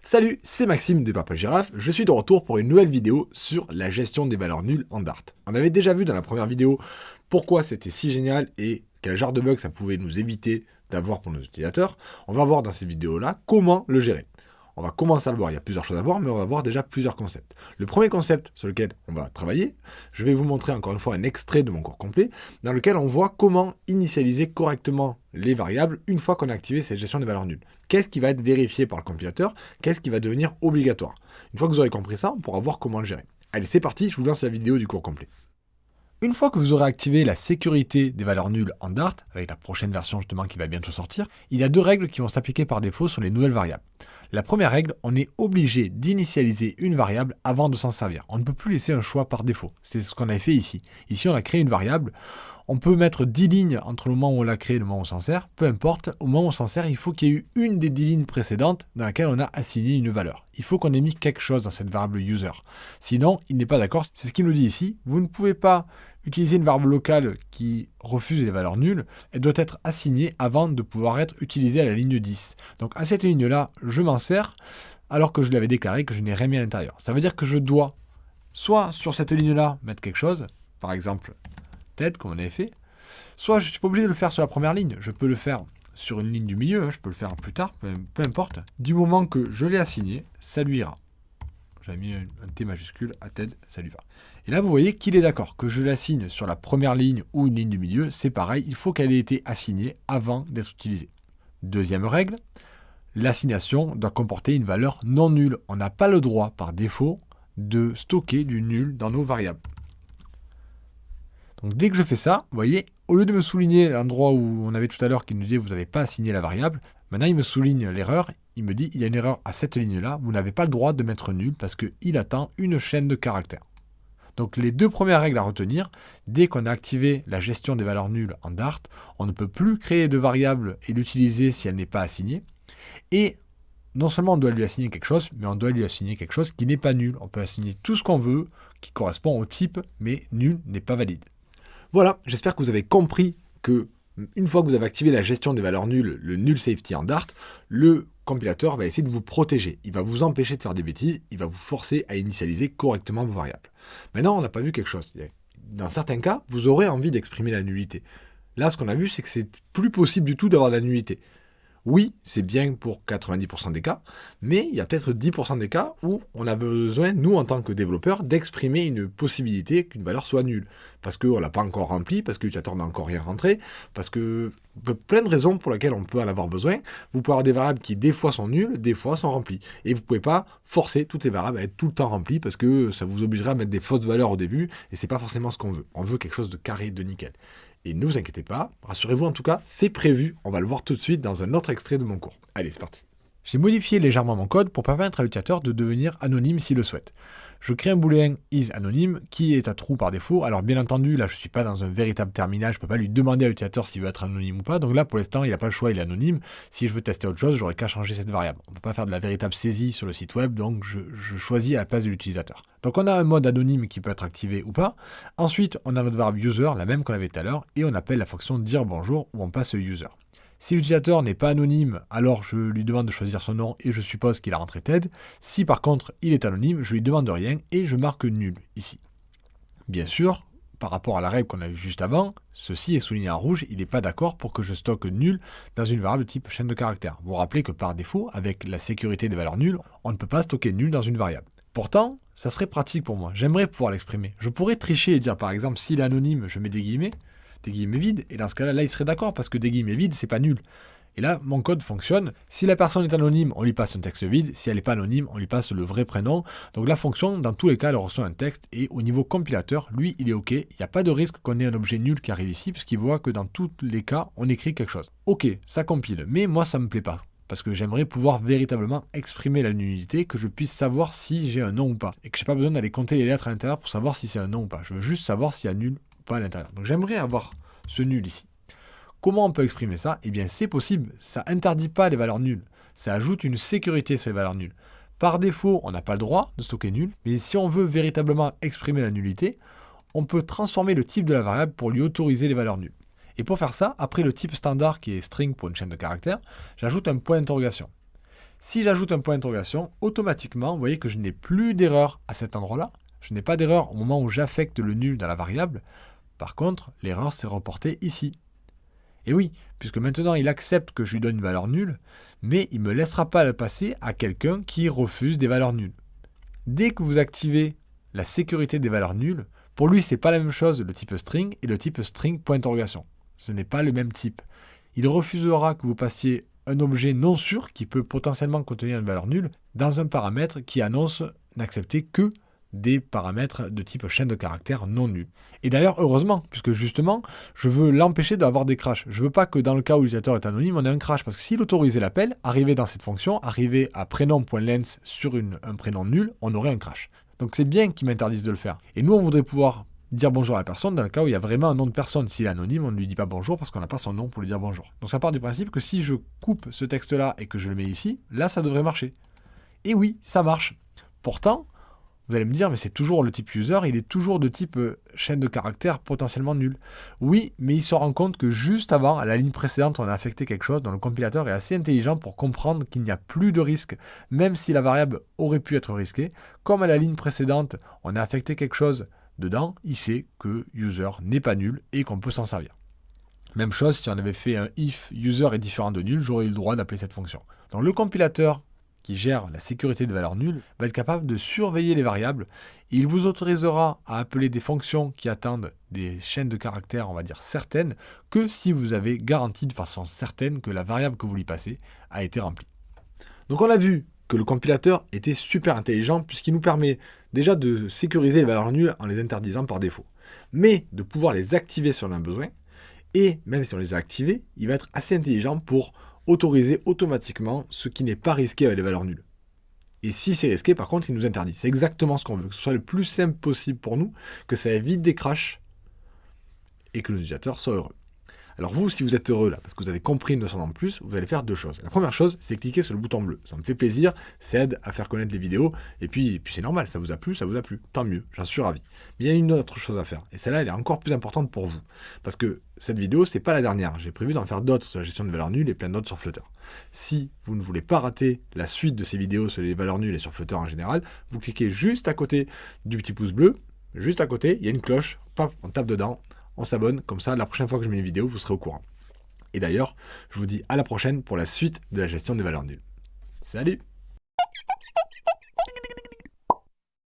Salut, c'est Maxime de Purple Giraffe, je suis de retour pour une nouvelle vidéo sur la gestion des valeurs nulles en Dart. On avait déjà vu dans la première vidéo pourquoi c'était si génial et quel genre de bug ça pouvait nous éviter d'avoir pour nos utilisateurs. On va voir dans cette vidéo-là comment le gérer. On va commencer à le voir, il y a plusieurs choses à voir, mais on va voir déjà plusieurs concepts. Le premier concept sur lequel on va travailler, je vais vous montrer encore une fois un extrait de mon cours complet, dans lequel on voit comment initialiser correctement les variables une fois qu'on a activé cette gestion des valeurs nulles. Qu'est-ce qui va être vérifié par le compilateur? Qu'est-ce qui va devenir obligatoire? Une fois que vous aurez compris ça, on pourra voir comment le gérer. Allez, c'est parti, je vous lance la vidéo du cours complet. Une fois que vous aurez activé la sécurité des valeurs nulles en Dart, avec la prochaine version justement qui va bientôt sortir, il y a deux règles qui vont s'appliquer par défaut sur les nouvelles variables. La première règle, on est obligé d'initialiser une variable avant de s'en servir. On ne peut plus laisser un choix par défaut. C'est ce qu'on avait fait ici. Ici, on a créé une variable. On peut mettre 10 lignes entre le moment où on l'a créée et le moment où on s'en sert. Peu importe, au moment où on s'en sert, il faut qu'il y ait eu une des 10 lignes précédentes dans laquelle on a assigné une valeur. Il faut qu'on ait mis quelque chose dans cette variable user. Sinon, il n'est pas d'accord. C'est ce qu'il nous dit ici. Vous ne pouvez pas utiliser une variable locale qui refuse les valeurs nulles. Elle doit être assignée avant de pouvoir être utilisée à la ligne 10. Donc à cette ligne-là, je m'en sers alors que je l'avais déclaré que je n'ai rien mis à l'intérieur. Ça veut dire que je dois soit sur cette ligne-là mettre quelque chose, par exemple tête comme on avait fait, soit je ne suis pas obligé de le faire sur la première ligne. Je peux le faire sur une ligne du milieu, je peux le faire plus tard, peu importe. Du moment que je l'ai assigné, ça lui ira. J'ai mis un T majuscule à TED, ça lui va. Et là, vous voyez qu'il est d'accord, que je l'assigne sur la première ligne ou une ligne du milieu, c'est pareil, il faut qu'elle ait été assignée avant d'être utilisée. Deuxième règle, l'assignation doit comporter une valeur non nulle. On n'a pas le droit, par défaut, de stocker du nul dans nos variables. Donc dès que je fais ça, vous voyez, au lieu de me souligner l'endroit où on avait tout à l'heure qui nous disait vous n'avez pas assigné la variable, maintenant il me souligne l'erreur, il me dit il y a une erreur à cette ligne-là, vous n'avez pas le droit de mettre nul parce qu'il attend une chaîne de caractères. Donc les deux premières règles à retenir, dès qu'on a activé la gestion des valeurs nulles en Dart, on ne peut plus créer de variable et l'utiliser si elle n'est pas assignée. Et non seulement on doit lui assigner quelque chose, mais on doit lui assigner quelque chose qui n'est pas nul. On peut assigner tout ce qu'on veut, qui correspond au type, mais nul n'est pas valide. Voilà, j'espère que vous avez compris que une fois que vous avez activé la gestion des valeurs nulles, le null safety en Dart, le compilateur va essayer de vous protéger. Il va vous empêcher de faire des bêtises, il va vous forcer à initialiser correctement vos variables. Maintenant, on n'a pas vu quelque chose. Dans certains cas, vous aurez envie d'exprimer la nullité. Là, ce qu'on a vu, c'est que c'est plus possible du tout d'avoir de la nullité. Oui, c'est bien pour 90% des cas, mais il y a peut-être 10% des cas où on a besoin, nous en tant que développeurs, d'exprimer une possibilité qu'une valeur soit nulle. Parce qu'on ne l'a pas encore remplie, parce que l'utilisateur n'a encore rien rentré, parce que plein de raisons pour lesquelles on peut en avoir besoin. Vous pouvez avoir des variables qui des fois sont nulles, des fois sont remplies. Et vous ne pouvez pas forcer toutes les variables à être tout le temps remplies, parce que ça vous obligera à mettre des fausses valeurs au début, et c'est pas forcément ce qu'on veut. On veut quelque chose de carré, de nickel. Et ne vous inquiétez pas, rassurez-vous en tout cas, c'est prévu, on va le voir tout de suite dans un autre extrait de mon cours. Allez, c'est parti. J'ai modifié légèrement mon code pour permettre à l'utilisateur de devenir anonyme s'il le souhaite. Je crée un booléen isAnonyme qui est à true par défaut. Alors bien entendu, là je ne suis pas dans un véritable terminal, je ne peux pas lui demander à l'utilisateur s'il veut être anonyme ou pas. Donc là pour l'instant, il n'a pas le choix, il est anonyme. Si je veux tester autre chose, j'aurais qu'à changer cette variable. On ne peut pas faire de la véritable saisie sur le site web, donc je choisis à la place de l'utilisateur. Donc on a un mode anonyme qui peut être activé ou pas. Ensuite, on a notre variable user, la même qu'on avait tout à l'heure, et on appelle la fonction dire bonjour où on passe user. Si l'utilisateur n'est pas anonyme, alors je lui demande de choisir son nom et je suppose qu'il a rentré TED. Si par contre il est anonyme, je lui demande rien et je marque nul ici. Bien sûr, par rapport à la règle qu'on a eue juste avant, ceci est souligné en rouge, il n'est pas d'accord pour que je stocke nul dans une variable type chaîne de caractères. Vous vous rappelez que par défaut, avec la sécurité des valeurs nulles, on ne peut pas stocker nul dans une variable. Pourtant, ça serait pratique pour moi, j'aimerais pouvoir l'exprimer. Je pourrais tricher et dire par exemple, s'il est anonyme, je mets des guillemets vides, et dans ce cas-là, il serait d'accord, parce que des guillemets vides, c'est pas nul. Et là, mon code fonctionne. Si la personne est anonyme, on lui passe un texte vide. Si elle n'est pas anonyme, on lui passe le vrai prénom. Donc la fonction, dans tous les cas, elle reçoit un texte, et au niveau compilateur, lui, il est OK. Il n'y a pas de risque qu'on ait un objet nul qui arrive ici, puisqu'il voit que dans tous les cas, on écrit quelque chose. OK, ça compile, mais moi, ça me plaît pas. Parce que j'aimerais pouvoir véritablement exprimer la nullité, que je puisse savoir si j'ai un nom ou pas. Et que je n'ai pas besoin d'aller compter les lettres à l'intérieur pour savoir si c'est un nom ou pas. Je veux juste savoir s'il y a nul ou pas à l'intérieur. Donc j'aimerais avoir ce nul ici. Comment on peut exprimer ça? Eh bien c'est possible, ça interdit pas les valeurs nulles. Ça ajoute une sécurité sur les valeurs nulles. Par défaut, on n'a pas le droit de stocker nul, mais si on veut véritablement exprimer la nullité, on peut transformer le type de la variable pour lui autoriser les valeurs nulles. Et pour faire ça, après le type standard qui est string pour une chaîne de caractères, j'ajoute un point d'interrogation. Si j'ajoute un point d'interrogation, automatiquement, vous voyez que je n'ai plus d'erreur à cet endroit-là. Je n'ai pas d'erreur au moment où j'affecte le nul dans la variable. Par contre, l'erreur s'est reportée ici. Et oui, puisque maintenant il accepte que je lui donne une valeur nulle, mais il ne me laissera pas le passer à quelqu'un qui refuse des valeurs nulles. Dès que vous activez la sécurité des valeurs nulles, pour lui, ce n'est pas la même chose le type string et le type string point d'interrogation. Ce n'est pas le même type. Il refusera que vous passiez un objet non sûr qui peut potentiellement contenir une valeur nulle dans un paramètre qui annonce n'accepter que des paramètres de type chaîne de caractères non nuls. Et d'ailleurs, heureusement, puisque justement, je veux l'empêcher d'avoir des crashs. Je ne veux pas que dans le cas où l'utilisateur est anonyme, on ait un crash, parce que s'il autorisait l'appel, arriver dans cette fonction, arriver à prénom.length sur un prénom nul, on aurait un crash. Donc c'est bien qu'il m'interdise de le faire. Et nous, on voudrait pouvoir dire bonjour à la personne dans le cas où il y a vraiment un nom de personne. S'il est anonyme, on ne lui dit pas bonjour parce qu'on n'a pas son nom pour lui dire bonjour. Donc ça part du principe que si je coupe ce texte-là et que je le mets ici, là, ça devrait marcher. Et oui, ça marche. Pourtant, vous allez me dire, mais c'est toujours le type user, il est toujours de type chaîne de caractères potentiellement nul. Oui, mais il se rend compte que juste avant, à la ligne précédente, on a affecté quelque chose dont le compilateur est assez intelligent pour comprendre qu'il n'y a plus de risque, même si la variable aurait pu être risquée. Comme à la ligne précédente, on a affecté quelque chose dedans, il sait que user n'est pas nul et qu'on peut s'en servir. Même chose, si on avait fait un if user est différent de nul, j'aurais eu le droit d'appeler cette fonction. Donc le compilateur qui gère la sécurité de valeurs nulles, va être capable de surveiller les variables. Il vous autorisera à appeler des fonctions qui attendent des chaînes de caractères, on va dire certaines, que si vous avez garanti de façon certaine que la variable que vous lui passez a été remplie. Donc on a vu que le compilateur était super intelligent puisqu'il nous permet déjà de sécuriser les valeurs nulles en les interdisant par défaut, mais de pouvoir les activer si on en a besoin, et même si on les a activées, il va être assez intelligent pour autoriser automatiquement ce qui n'est pas risqué avec les valeurs nulles. Et si c'est risqué, par contre, il nous interdit. C'est exactement ce qu'on veut, que ce soit le plus simple possible pour nous, que ça évite des crashs et que l'utilisateur soit heureux. Alors vous, si vous êtes heureux là, parce que vous avez compris une leçon en plus, vous allez faire deux choses. La première chose, c'est cliquer sur le bouton bleu. Ça me fait plaisir, ça aide à faire connaître les vidéos, et puis c'est normal, ça vous a plu, tant mieux, j'en suis ravi. Mais il y a une autre chose à faire, et celle-là, elle est encore plus importante pour vous. Parce que cette vidéo, c'est pas la dernière. J'ai prévu d'en faire d'autres sur la gestion de valeurs nulles et plein d'autres sur Flutter. Si vous ne voulez pas rater la suite de ces vidéos sur les valeurs nulles et sur Flutter en général, vous cliquez juste à côté du petit pouce bleu, juste à côté, il y a une cloche, paf, on tape dedans, on s'abonne, comme ça, la prochaine fois que je mets une vidéo, vous serez au courant. Et d'ailleurs, je vous dis à la prochaine pour la suite de la gestion des valeurs nulles. Salut!